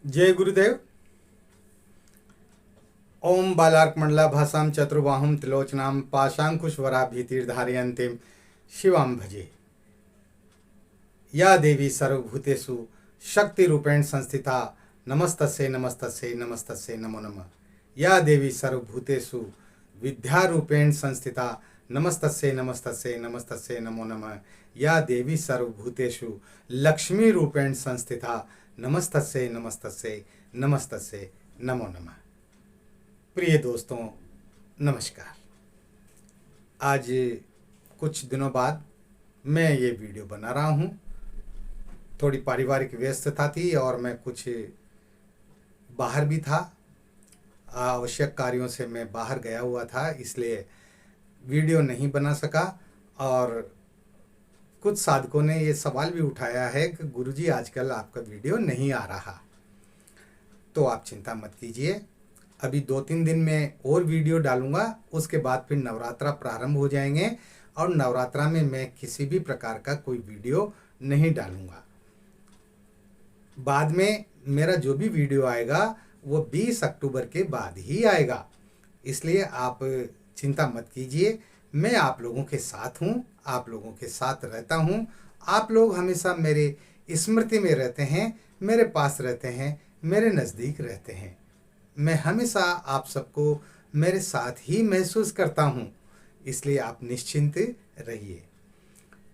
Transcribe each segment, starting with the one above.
जय गुरुदेव। ओम बालार्कमंडला भाषां चतुर्बाहुं त्रिलोचनां पाशांकुशवरा भीतिर्धारयन्तीं शिवां भजे। या देवी सर्वभूतेषु शक्तिरूपेण संस्थिता नमस्तस्यै नमस्तस्यै नमस्तस्यै नमो नमः। या देवी सर्वभूतेषु विद्यारूपेण संस्थिता नमस्तस्यै नमस्तस्यै नमस्तस्यै नमो नमः। या देवी सर्वभूतेषु लक्ष्मी रूपेण संस्थिता नमस्तस्यै नमस्तस्यै नमस्तस्यै नमो नमः। प्रिय दोस्तों, नमस्कार। आज कुछ दिनों बाद मैं ये वीडियो बना रहा हूँ। थोड़ी पारिवारिक व्यस्तता थी और मैं कुछ बाहर भी था, आवश्यक कार्यों से मैं बाहर गया हुआ था, इसलिए वीडियो नहीं बना सका। और कुछ साधकों ने ये सवाल भी उठाया है कि गुरुजी आजकल आपका वीडियो नहीं आ रहा। तो आप चिंता मत कीजिए, अभी 2-3 दिन में और वीडियो डालूंगा। उसके बाद फिर नवरात्रा प्रारंभ हो जाएंगे और नवरात्रा में मैं किसी भी प्रकार का कोई वीडियो नहीं डालूंगा। बाद में मेरा जो भी वीडियो आएगा वो 20 अक्टूबर के बाद ही आएगा, इसलिए आप चिंता मत कीजिए। मैं आप लोगों के साथ हूँ, आप लोगों के साथ रहता हूँ। आप लोग हमेशा मेरे स्मृति में रहते हैं, मेरे पास रहते हैं, मेरे नज़दीक रहते हैं। मैं हमेशा आप सबको मेरे साथ ही महसूस करता हूँ, इसलिए आप निश्चिंत रहिए।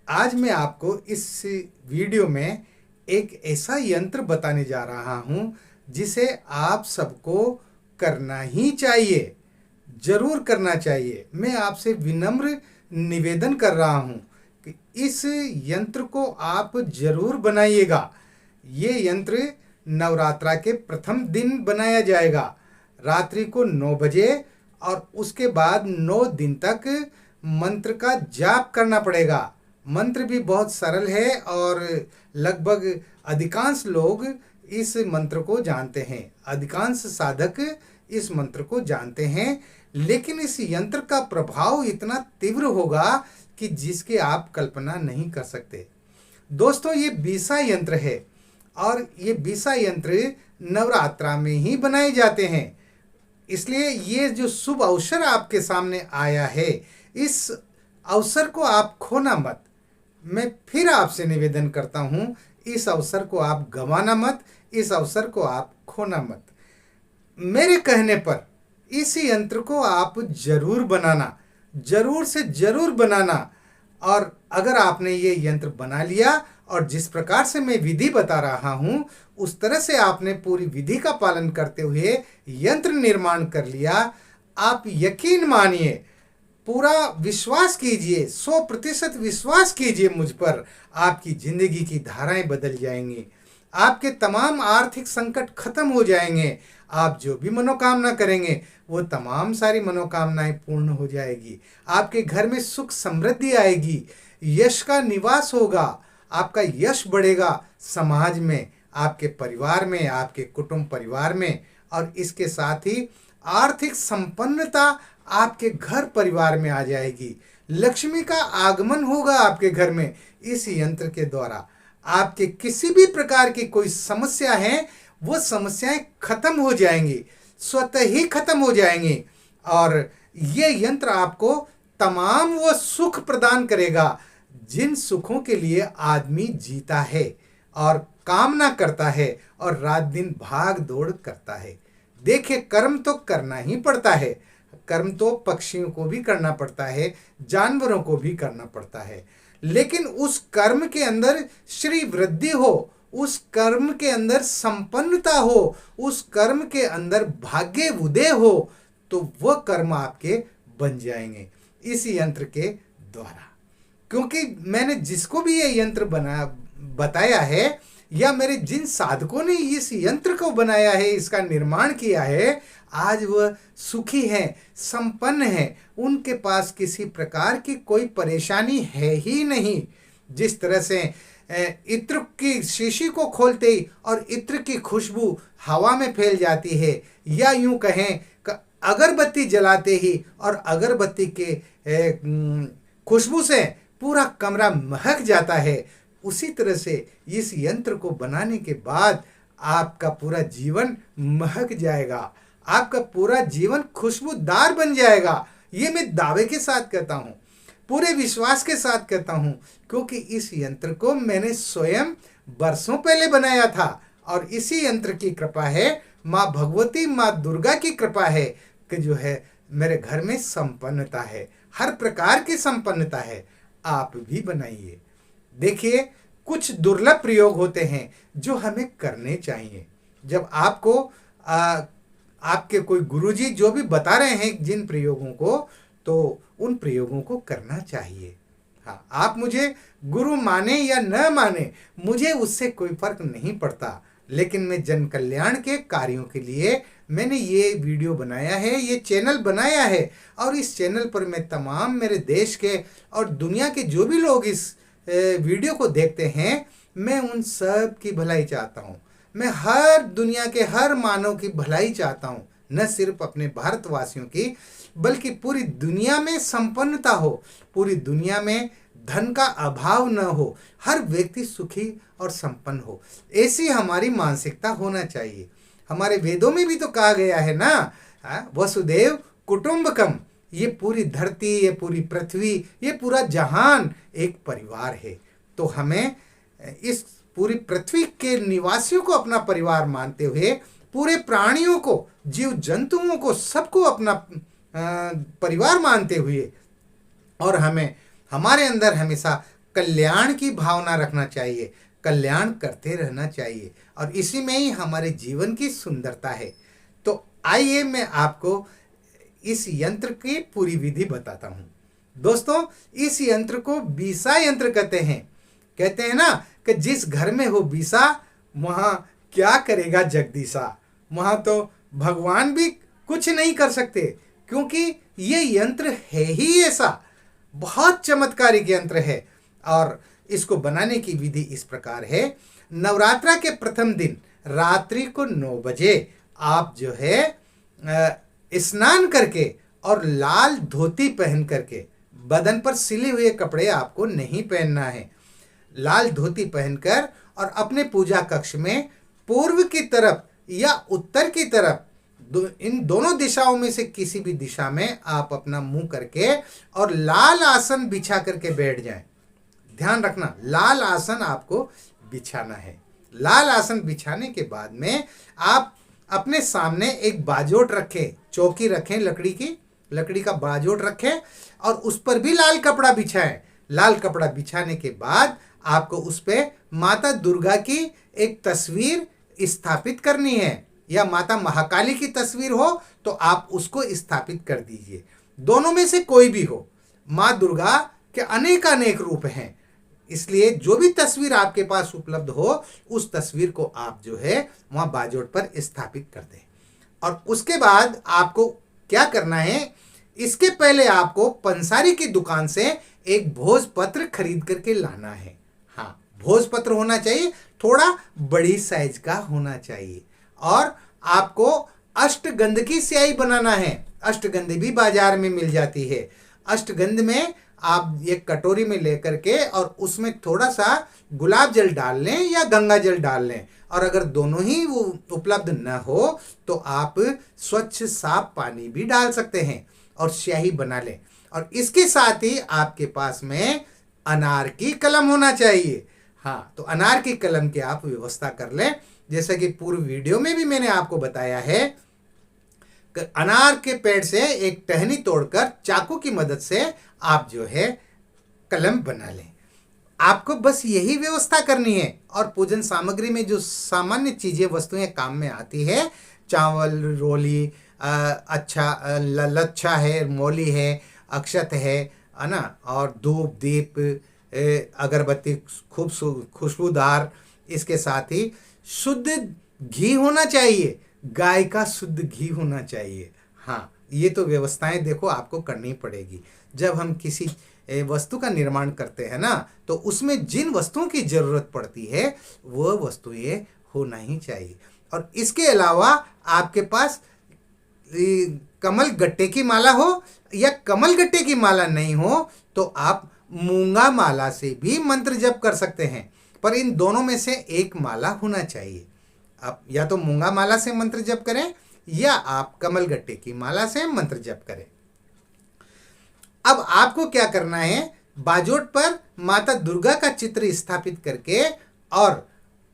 आज मैं आपको इस वीडियो में एक ऐसा यंत्र बताने जा रहा हूँ जिसे आप सबको करना ही चाहिए, जरूर करना चाहिए। मैं आपसे विनम्र निवेदन कर रहा हूँ कि इस यंत्र को आप जरूर बनाइएगा। ये यंत्र नवरात्रा के प्रथम दिन बनाया जाएगा, रात्रि को 9 बजे, और उसके बाद 9 दिन तक मंत्र का जाप करना पड़ेगा। मंत्र भी बहुत सरल है और लगभग अधिकांश लोग इस मंत्र को जानते हैं, अधिकांश साधक इस मंत्र को जानते हैं। लेकिन इस यंत्र का प्रभाव इतना तीव्र होगा कि जिसकी आप कल्पना नहीं कर सकते। दोस्तों, ये बीसा यंत्र है और ये बीसा यंत्र नवरात्रा में ही बनाए जाते हैं। इसलिए ये जो शुभ अवसर आपके सामने आया है, इस अवसर को आप खोना मत। मैं फिर आपसे निवेदन करता हूँ, इस अवसर को आप गंवाना मत, इस अवसर को आप खोना मत। मेरे कहने पर इस यंत्र को आप जरूर बनाना, जरूर से जरूर बनाना। और अगर आपने ये यंत्र बना लिया और जिस प्रकार से मैं विधि बता रहा हूँ उस तरह से आपने पूरी विधि का पालन करते हुए यंत्र निर्माण कर लिया, आप यकीन मानिए, पूरा विश्वास कीजिए, 100% विश्वास कीजिए मुझ पर, आपकी जिंदगी की धाराएं बदल जाएंगी, आपके तमाम आर्थिक संकट खत्म हो जाएंगे। आप जो भी मनोकामना करेंगे वो तमाम सारी मनोकामनाएं पूर्ण हो जाएगी। आपके घर में सुख समृद्धि आएगी, यश का निवास होगा, आपका यश बढ़ेगा समाज में, आपके परिवार में, आपके कुटुंब परिवार में, और इसके साथ ही आर्थिक संपन्नता आपके घर परिवार में आ जाएगी। लक्ष्मी का आगमन होगा आपके घर में इस यंत्र के द्वारा। आपके किसी भी प्रकार की कोई समस्या है वो समस्याएं खत्म हो जाएंगी, स्वतः ही खत्म हो जाएंगी। और ये यंत्र आपको तमाम वो सुख प्रदान करेगा जिन सुखों के लिए आदमी जीता है और कामना करता है और रात दिन भाग दौड़ करता है। देखिए, कर्म तो करना ही पड़ता है, कर्म तो पक्षियों को भी करना पड़ता है, जानवरों को भी करना पड़ता है, लेकिन उस कर्म के अंदर श्री वृद्धि हो, उस कर्म के अंदर संपन्नता हो, उस कर्म के अंदर भाग्य उदय हो, तो वह कर्म आपके बन जाएंगे इस यंत्र के द्वारा। क्योंकि मैंने जिसको भी ये यंत्र बताया है, या मेरे जिन साधकों ने इस यंत्र को बनाया है, इसका निर्माण किया है, आज वह सुखी हैं, संपन्न हैं, उनके पास किसी प्रकार की कोई परेशानी है ही नहीं। जिस तरह से इत्र की शीशी को खोलते ही और इत्र की खुशबू हवा में फैल जाती है, या यूं कहें अगरबत्ती जलाते ही और अगरबत्ती के खुशबू से पूरा कमरा महक जाता है, उसी तरह से इस यंत्र को बनाने के बाद आपका पूरा जीवन महक जाएगा, आपका पूरा जीवन खुशबूदार बन जाएगा। ये मैं दावे के साथ कहता हूँ, पूरे विश्वास के साथ कहता हूँ, क्योंकि इस यंत्र को मैंने स्वयं बरसों पहले बनाया था और इसी यंत्र की कृपा है, माँ भगवती, माँ दुर्गा की कृपा है कि जो है मेरे घर में संपन्नता है, हर प्रकार की संपन्नता है। आप भी बनाइए। देखिए, कुछ दुर्लभ प्रयोग होते हैं जो हमें करने चाहिए। जब आपको आपके कोई गुरुजी जो भी बता रहे हैं जिन प्रयोगों को, तो उन प्रयोगों को करना चाहिए। हाँ, आप मुझे गुरु माने या न माने, मुझे उससे कोई फर्क नहीं पड़ता, लेकिन मैं जन कल्याण के कार्यों के लिए मैंने ये वीडियो बनाया है, ये चैनल बनाया है, और इस चैनल पर मैं तमाम मेरे देश के और दुनिया के जो भी लोग इस वीडियो को देखते हैं, मैं उन सब की भलाई चाहता हूँ। मैं हर दुनिया के हर मानव की भलाई चाहता हूँ, न सिर्फ अपने भारतवासियों की, बल्कि पूरी दुनिया में संपन्नता हो, पूरी दुनिया में धन का अभाव न हो, हर व्यक्ति सुखी और संपन्न हो। ऐसी हमारी मानसिकता होना चाहिए। हमारे वेदों में भी तो कहा गया है ना, वसुदेव कुटुंबकम। ये पूरी धरती, ये पूरी पृथ्वी, ये पूरा जहान एक परिवार है। तो हमें इस पूरी पृथ्वी के निवासियों को अपना परिवार मानते हुए, पूरे प्राणियों को, जीव जंतुओं को, सबको अपना परिवार मानते हुए, और हमें हमारे अंदर हमेशा कल्याण की भावना रखना चाहिए, कल्याण करते रहना चाहिए, और इसी में ही हमारे जीवन की सुंदरता है। तो आइए मैं आपको इस यंत्र की पूरी विधि बताता हूँ। दोस्तों, इस यंत्र को बीसा यंत्र कहते हैं। कहते हैं ना कि जिस घर में हो बीसा, वहाँ क्या करेगा जगदीशा। वहाँ तो भगवान भी कुछ नहीं कर सकते, क्योंकि ये यंत्र है ही ऐसा, बहुत चमत्कारिक यंत्र है। और इसको बनाने की विधि इस प्रकार है। नवरात्रा के प्रथम दिन रात्रि को 9 बजे आप जो है स्नान करके और लाल धोती पहन करके, बदन पर सिले हुए कपड़े आपको नहीं पहनना है, लाल धोती पहनकर, और अपने पूजा कक्ष में पूर्व की तरफ या उत्तर की तरफ, इन दोनों दिशाओं में से किसी भी दिशा में आप अपना मुंह करके और लाल आसन बिछा करके बैठ जाएं। ध्यान रखना, लाल आसन आपको बिछाना है। लाल आसन बिछाने के बाद में आप अपने सामने एक बाजोट रखें, चौकी रखें, लकड़ी का बाजोट रखें, और उस पर भी लाल कपड़ा बिछाएं। लाल कपड़ा बिछाने के बाद आपको उस पर माता दुर्गा की एक तस्वीर स्थापित करनी है, या माता महाकाली की तस्वीर हो तो आप उसको स्थापित कर दीजिए। दोनों में से कोई भी हो, माँ दुर्गा के अनेक रूप हैं, इसलिए जो भी तस्वीर आपके पास उपलब्ध हो, उस तस्वीर को आप जो है वहाँ बाजोट पर स्थापित कर दें। और उसके बाद आपको क्या करना है, इसके पहले आपको पंसारी की दुकान से एक भोजपत्र खरीद करके लाना है। हाँ, भोजपत्र होना चाहिए, थोड़ा बड़ी साइज का होना चाहिए। और आपको अष्टगंध की स्याही बनाना है। अष्टगंध भी बाजार में मिल जाती है। अष्टगंध में आप एक कटोरी में लेकर के और उसमें थोड़ा सा गुलाब जल डाल लें या गंगा जल डाल लें, और अगर दोनों ही वो उपलब्ध न हो तो आप स्वच्छ साफ पानी भी डाल सकते हैं और स्याही बना लें। और इसके साथ ही आपके पास में अनार की कलम होना चाहिए। हाँ, तो अनार की कलम की आप व्यवस्था कर लें। जैसा कि पूर्व वीडियो में भी मैंने आपको बताया है, अनार के पेड़ से एक टहनी तोड़कर चाकू की मदद से आप जो है कलम बना लें। आपको बस यही व्यवस्था करनी है। और पूजन सामग्री में जो सामान्य चीजें, वस्तुएं काम में आती है, चावल, रोली, लच्छा है, मौली है, अक्षत है ना, और धूप, दीप, अगरबत्ती खूब खुशबूदार। इसके साथ ही शुद्ध घी होना चाहिए, गाय का शुद्ध घी होना चाहिए। हाँ, ये तो व्यवस्थाएं देखो आपको करनी पड़ेगी। जब हम किसी वस्तु का निर्माण करते हैं ना, तो उसमें जिन वस्तुओं की जरूरत पड़ती है वो वस्तुएं होना ही चाहिए। और इसके अलावा आपके पास कमल गट्टे की माला हो, या कमल गट्टे की माला नहीं हो तो आप मूंगा माला से भी मंत्र जप कर सकते हैं, पर इन दोनों में से एक माला होना चाहिए। आप या तो मूंगा माला से मंत्र जप करें या आप कमलगट्टे की माला से मंत्र जप करें। अब आपको क्या करना है, बाजोट पर माता दुर्गा का चित्र स्थापित करके और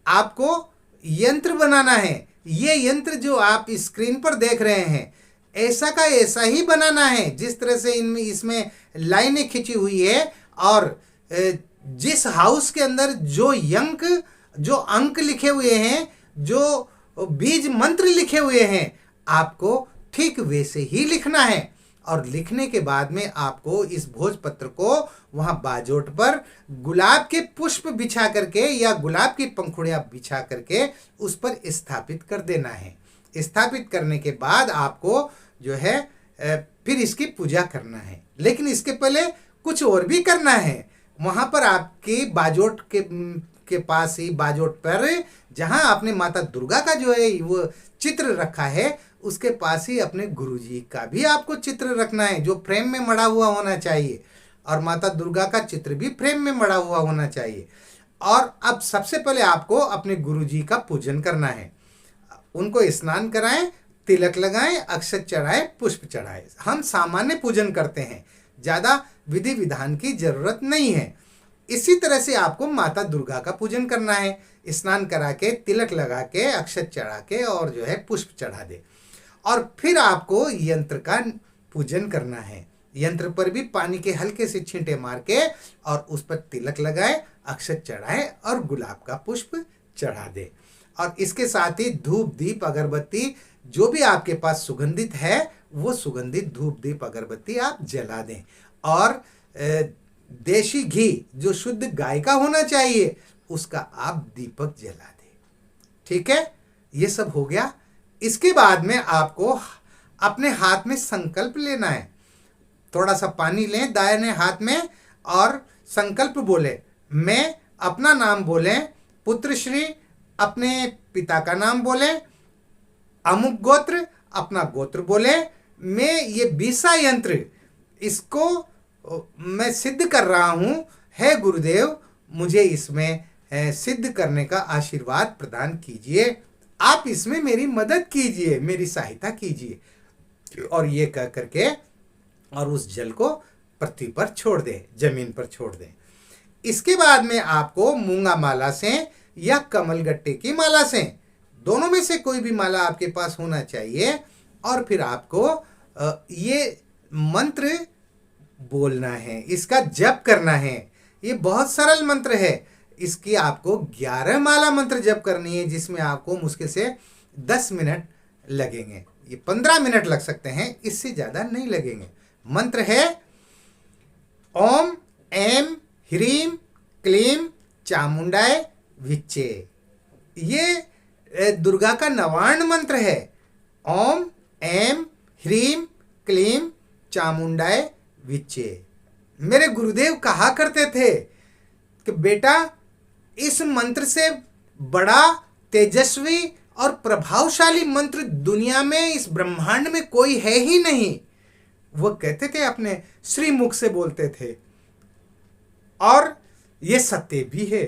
आपको यंत्र बनाना है। ये यंत्र जो आप स्क्रीन पर देख रहे हैं ऐसा का ऐसा ही बनाना है जिस तरह से इनमें इसमें लाइनें खिंची हुई है, और जिस हाउस के अंदर जो अंक लिखे हुए हैं, जो बीज मंत्र लिखे हुए हैं, आपको ठीक वैसे ही लिखना है। और लिखने के बाद में आपको इस भोजपत्र को वहां बाजोट पर गुलाब के पुष्प बिछा करके या गुलाब की पंखुड़ियां बिछा करके उस पर स्थापित कर देना है। स्थापित करने के बाद आपको जो है फिर इसकी पूजा करना है। लेकिन इसके पहले कुछ और भी करना है। वहां पर आपकी बाजोट के पास ही, बाजोट पर जहां आपने माता दुर्गा का जो है वो चित्र रखा है, उसके पास ही अपने गुरुजी का भी आपको चित्र रखना है, जो फ्रेम में मड़ा हुआ होना चाहिए, और माता दुर्गा का चित्र भी फ्रेम में मड़ा हुआ होना चाहिए। और अब सबसे पहले आपको अपने गुरुजी का पूजन करना है। उनको स्नान कराएं, तिलक लगाएं, अक्षत चढ़ाएं, पुष्प चढ़ाएं। हम सामान्य पूजन करते हैं, ज्यादा विधि विधान की जरूरत नहीं है। इसी तरह से आपको माता दुर्गा का पूजन करना है। स्नान करा के, तिलक लगा के, अक्षत चढ़ा के और जो है पुष्प चढ़ा दे। और फिर आपको यंत्र का पूजन करना है। यंत्र पर भी पानी के हल्के से छींटे मार के और उस पर तिलक लगाए, अक्षत चढ़ाए और गुलाब का पुष्प चढ़ा दे। और इसके साथ ही धूप दीप अगरबत्ती जो भी आपके पास सुगंधित है वो सुगंधित धूप दीप अगरबत्ती आप जला दें। और देशी घी जो शुद्ध गाय का होना चाहिए उसका आप दीपक जला दें। ठीक है, ये सब हो गया। इसके बाद में आपको अपने हाथ में संकल्प लेना है। थोड़ा सा पानी लें दाहिने हाथ में और संकल्प बोले। मैं अपना नाम बोले, पुत्र श्री अपने पिता का नाम बोले, अमुक गोत्र अपना गोत्र बोले। मैं ये 20 यंत्र इसको मैं सिद्ध कर रहा हूं, है गुरुदेव मुझे इसमें सिद्ध करने का आशीर्वाद प्रदान कीजिए, आप इसमें मेरी मदद कीजिए, मेरी सहायता कीजिए। और ये कह करके और उस जल को पृथ्वी पर छोड़ दें, जमीन पर छोड़ दें। इसके बाद में आपको मूंगा माला से या कमलगट्टे की माला से, दोनों में से कोई भी माला आपके पास होना चाहिए, और फिर आपको ये मंत्र बोलना है, इसका जप करना है। ये बहुत सरल मंत्र है। इसकी आपको 11 माला मंत्र जप करनी है, जिसमें आपको मुश्किल से 10 मिनट लगेंगे। ये 15 मिनट लग सकते हैं, इससे ज्यादा नहीं लगेंगे। मंत्र है ओम ऐं ह्रीं क्लीं चामुंडाय विच्चे। ये दुर्गा का नवार्ण मंत्र है। ओम ऐं ह्रीं क्लीं चामुंडाय विच्चे। मेरे गुरुदेव कहा करते थे कि बेटा इस मंत्र से बड़ा तेजस्वी और प्रभावशाली मंत्र दुनिया में, इस ब्रह्मांड में कोई है ही नहीं। वो कहते थे, अपने श्रीमुख से बोलते थे। और ये सत्य भी है,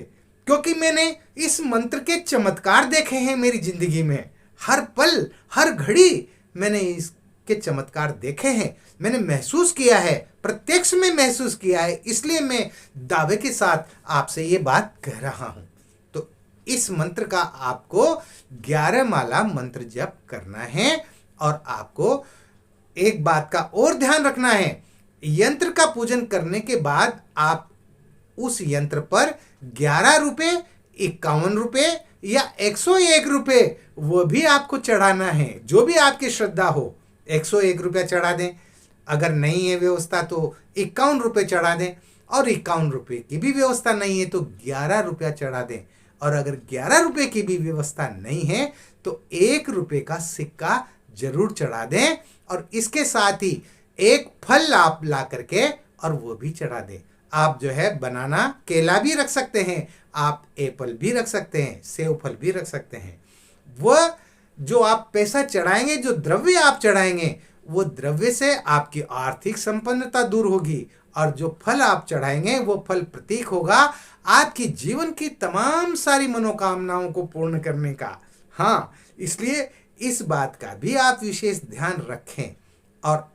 क्योंकि मैंने इस मंत्र के चमत्कार देखे हैं मेरी जिंदगी में। हर पल हर घड़ी मैंने इसके चमत्कार देखे हैं, मैंने महसूस किया है, प्रत्यक्ष में महसूस किया है। इसलिए मैं दावे के साथ आपसे ये बात कह रहा हूं। तो इस मंत्र का आपको 11 माला मंत्र जप करना है। और आपको एक बात का और ध्यान रखना है, यंत्र का पूजन करने के बाद आप उस यंत्र पर 11 रुपए, 51 रुपए या 101 रुपए वो भी आपको चढ़ाना है, जो भी आपकी श्रद्धा हो। 101 रुपया चढ़ा दें, अगर नहीं है व्यवस्था तो 51 रुपये चढ़ा दें, और 51 रुपये की भी व्यवस्था नहीं है तो 11 रुपया चढ़ा दें। और अगर 11 रुपये की भी व्यवस्था नहीं है तो 1 रुपये का सिक्का जरूर चढ़ा दें। और इसके साथ ही एक फल आप ला करके और वो भी चढ़ा दें। आप जो है बनाना, केला भी रख सकते हैं, आप एप्पल भी रख सकते हैं, सेव फल भी रख सकते हैं। वह जो आप पैसा चढ़ाएंगे, जो द्रव्य आप चढ़ाएंगे, वो द्रव्य से आपकी आर्थिक संपन्नता दूर होगी, और जो फल आप चढ़ाएंगे वो फल प्रतीक होगा आपकी जीवन की तमाम सारी मनोकामनाओं को पूर्ण करने का। हाँ, इसलिए इस बात का भी आप विशेष ध्यान रखें। और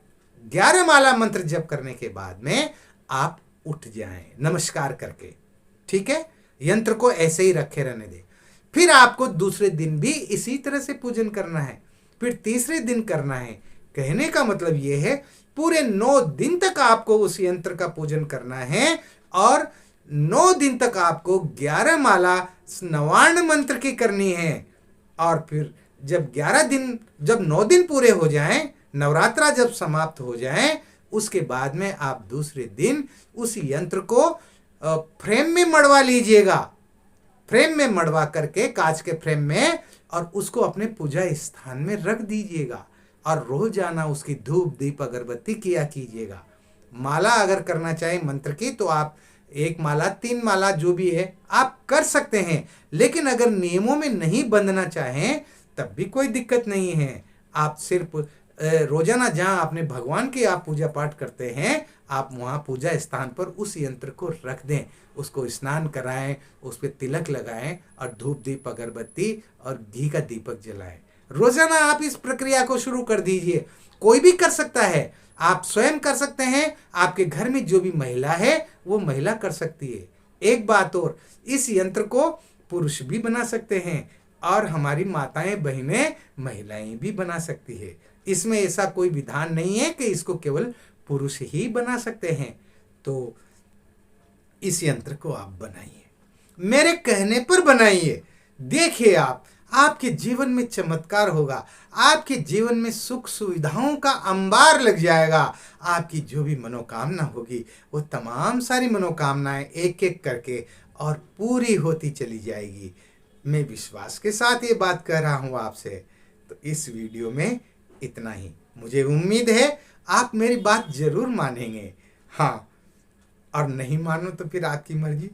11 माला मंत्र जप करने के बाद में आप उठ जाएं नमस्कार करके, ठीक है। यंत्र को ऐसे ही रखे रहने दें। फिर आपको दूसरे दिन भी इसी तरह से पूजन करना है, फिर तीसरे दिन करना है। कहने का मतलब यह है पूरे 9 दिन तक आपको उस यंत्र का पूजन करना है और 9 दिन तक आपको 11 माला नवार्ण मंत्र की करनी है। और फिर जब 9 दिन पूरे हो जाएं, नवरात्रा जब समाप्त हो जाएं, उसके बाद में आप दूसरे दिन उस यंत्र को फ्रेम में मड़वा लीजिएगा, फ्रेम में मड़वा करके कांच के फ्रेम में, और उसको अपने पूजा स्थान में रख दीजिएगा। और रोजाना उसकी धूप दीप अगरबत्ती किया कीजिएगा। माला अगर करना चाहे मंत्र की तो आप 1 माला 3 माला जो भी है आप कर सकते हैं, लेकिन अगर नियमों में नहीं बंधना चाहें तब भी कोई दिक्कत नहीं है। आप सिर्फ रोजाना जहां अपने भगवान की आप पूजा पाठ करते हैं, आप वहां पूजा स्थान पर उस यंत्र को रख दें, उसको स्नान कराएं, उस पर तिलक लगाएं और धूप दीप अगरबत्ती और घी का दीपक जलाएं। रोजाना आप इस प्रक्रिया को शुरू कर दीजिए। कोई भी कर सकता है, आप स्वयं कर सकते हैं, आपके घर में जो भी महिला है वो महिला कर सकती है। एक बात और, इस यंत्र को पुरुष भी बना सकते हैं और हमारी माताएं बहनें महिलाएं भी बना सकती है। इसमें ऐसा कोई विधान नहीं है कि इसको केवल पुरुष ही बना सकते हैं। तो इस यंत्र को आप बनाइए, मेरे कहने पर बनाइए। देखिए आपके जीवन में चमत्कार होगा, आपके जीवन में सुख सुविधाओं का अंबार लग जाएगा। आपकी जो भी मनोकामना होगी वो तमाम सारी मनोकामनाएं एक एक करके और पूरी होती चली जाएगी। मैं विश्वास के साथ ये बात कह रहा हूँ आपसे। तो इस वीडियो में इतना ही। मुझे उम्मीद है आप मेरी बात जरूर मानेंगे। हाँ, और नहीं मानो तो फिर आपकी मर्जी।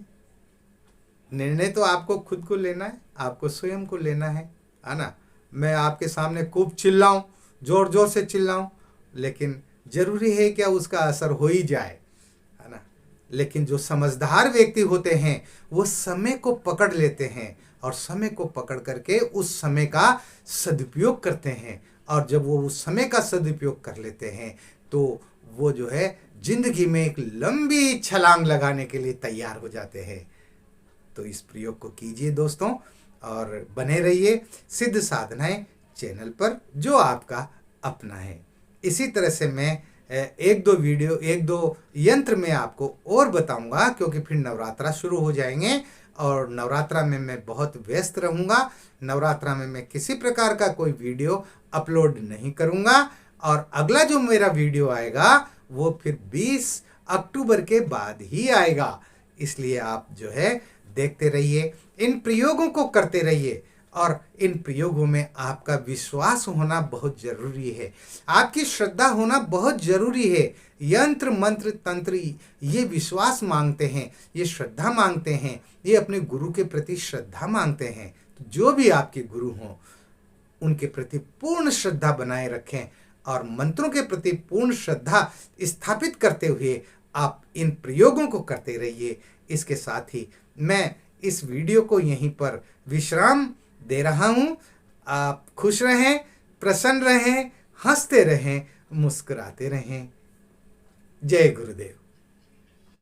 निर्णय तो आपको खुद को लेना है, आपको स्वयं को लेना है ना। मैं आपके सामने खूब चिल्लाऊं, जोर जोर से चिल्लाऊं, लेकिन जरूरी है क्या उसका असर हो ही जाए, है ना। लेकिन जो समझदार व्यक्ति होते हैं वो समय को पकड़ लेते हैं और समय को पकड़ करके उस समय का सदुपयोग करते हैं। और जब वो उस समय का सदुपयोग कर लेते हैं तो वो जो है जिंदगी में एक लंबी छलांग लगाने के लिए तैयार हो जाते हैं। तो इस प्रयोग को कीजिए दोस्तों, और बने रहिए सिद्ध साधनाएं चैनल पर, जो आपका अपना है। इसी तरह से मैं एक दो यंत्र में आपको और बताऊंगा, क्योंकि फिर नवरात्रा शुरू हो जाएंगे और नवरात्रा में मैं बहुत व्यस्त रहूंगा। नवरात्रा में मैं किसी प्रकार का कोई वीडियो अपलोड नहीं करूंगा और अगला जो मेरा वीडियो आएगा वो फिर 20 अक्टूबर के बाद ही आएगा। इसलिए आप जो है देखते रहिए, इन प्रयोगों को करते रहिए और इन प्रयोगों में आपका विश्वास होना बहुत जरूरी है, आपकी श्रद्धा होना बहुत जरूरी है। यंत्र मंत्र तंत्र ये विश्वास मांगते हैं, ये श्रद्धा मांगते हैं, ये अपने गुरु के प्रति श्रद्धा मांगते हैं। तो जो भी आपके गुरु हों उनके प्रति पूर्ण श्रद्धा बनाए रखें और मंत्रों के प्रति पूर्ण श्रद्धा स्थापित करते हुए आप इन प्रयोगों को करते रहिए। इसके साथ ही मैं इस वीडियो को यहीं पर विश्राम दे रहा हूं। आप खुश रहें, प्रसन्न रहें, हंसते रहें, मुस्कुराते रहें। जय गुरुदेव।